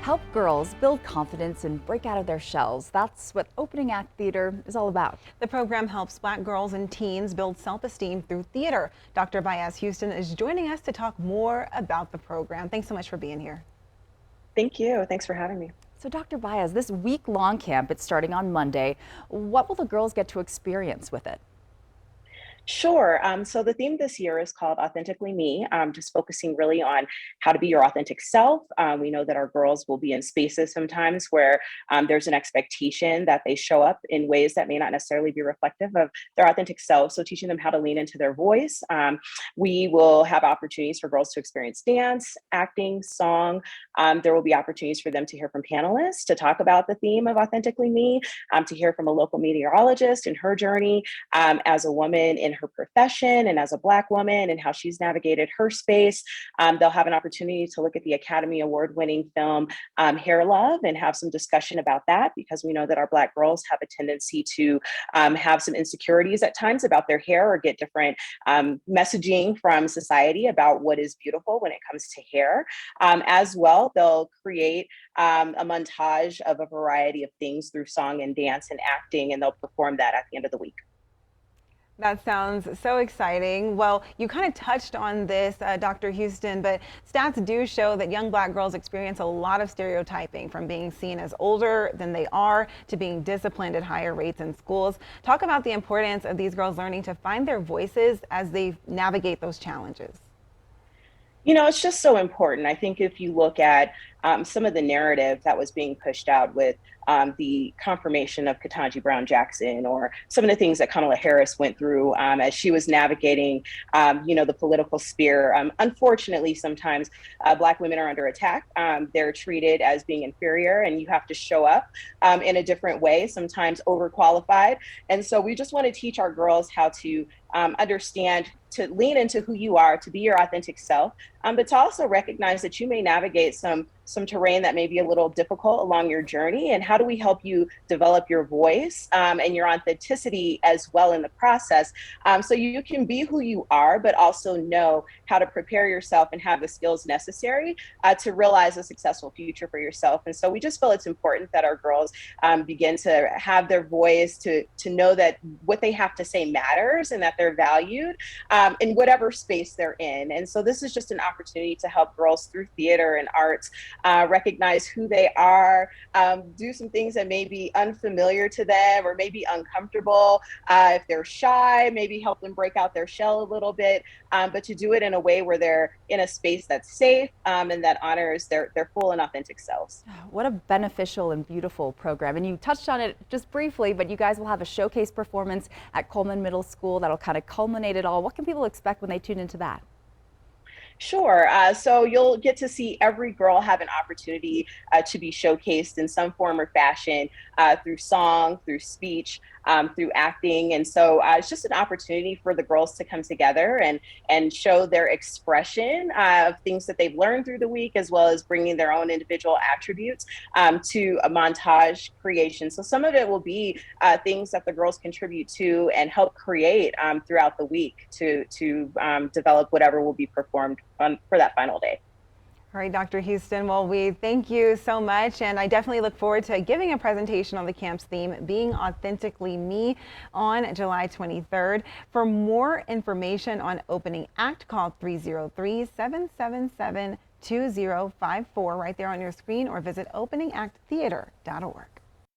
Help girls build confidence and break out of their shells. That's what Opening Act Theater is all about. The program helps Black girls and teens build self-esteem through theater. Dr. Baez Houston is joining us to talk more about the program. Thanks so much for being here. Thank you. Thanks for having me. So Dr. Baez, this week-long camp, it's starting on Monday. What will the girls get to experience with it? Sure. So the theme this year is called Authentically Me, just focusing really on how to be your authentic self. We know that our girls will be in spaces sometimes where there's an expectation that they show up in ways that may not necessarily be reflective of their authentic self. So teaching them how to lean into their voice. We will have opportunities for girls to experience dance, acting, song. There will be opportunities for them to hear from panelists to talk about the theme of Authentically Me, to hear from a local meteorologist and her journey as a woman in her profession and as a Black woman and how she's navigated her space. They'll have an opportunity to look at the Academy Award winning film Hair Love and have some discussion about that, because we know that our Black girls have a tendency to have some insecurities at times about their hair or get different messaging from society about what is beautiful when it comes to hair. As well, they'll create a montage of a variety of things through song and dance and acting, and they'll perform that at the end of the week. That sounds so exciting. Well, you kind of touched on this, Dr. Houston, but stats do show that young Black girls experience a lot of stereotyping, from being seen as older than they are to being disciplined at higher rates in schools. Talk about the importance of these girls learning to find their voices as they navigate those challenges. You know, it's just so important. I think if you look at some of the narrative that was being pushed out with the confirmation of Ketanji Brown Jackson, or some of the things that Kamala Harris went through as she was navigating, the political sphere. Unfortunately, sometimes Black women are under attack. They're treated as being inferior, and you have to show up in a different way, sometimes overqualified. And so we just want to teach our girls how to understand, to lean into who you are, to be your authentic self, but to also recognize that you may navigate some terrain that may be a little difficult along your journey. And how do we help you develop your voice and your authenticity as well in the process, so you can be who you are, but also know how to prepare yourself and have the skills necessary to realize a successful future for yourself. And so we just feel it's important that our girls begin to have their voice, to know that what they have to say matters and that they're valued in whatever space they're in. And so this is just an opportunity to help girls through theater and arts recognize who they are, do some things that may be unfamiliar to them or maybe uncomfortable. If they're shy, maybe help them break out their shell a little bit, but to do it in a way where they're in a space that's safe and that honors their full and authentic selves. What a beneficial and beautiful program. And you touched on it just briefly, but you guys will have a showcase performance at Coleman Middle School that'll kind of culminate it all. What can people expect when they tune into that? Sure. So you'll get to see every girl have an opportunity to be showcased in some form or fashion through song, through speech, through acting. And so it's just an opportunity for the girls to come together and show their expression of things that they've learned through the week, as well as bringing their own individual attributes to a montage creation. So some of it will be things that the girls contribute to and help create throughout the week to develop whatever will be performed for that final day. All right, Dr. Houston, well, we thank you so much, and I definitely look forward to giving a presentation on the camp's theme, Being Authentically Me, on July 23rd. For more information on Opening Act, call 303-777-2054 right there on your screen, or visit openingacttheater.org.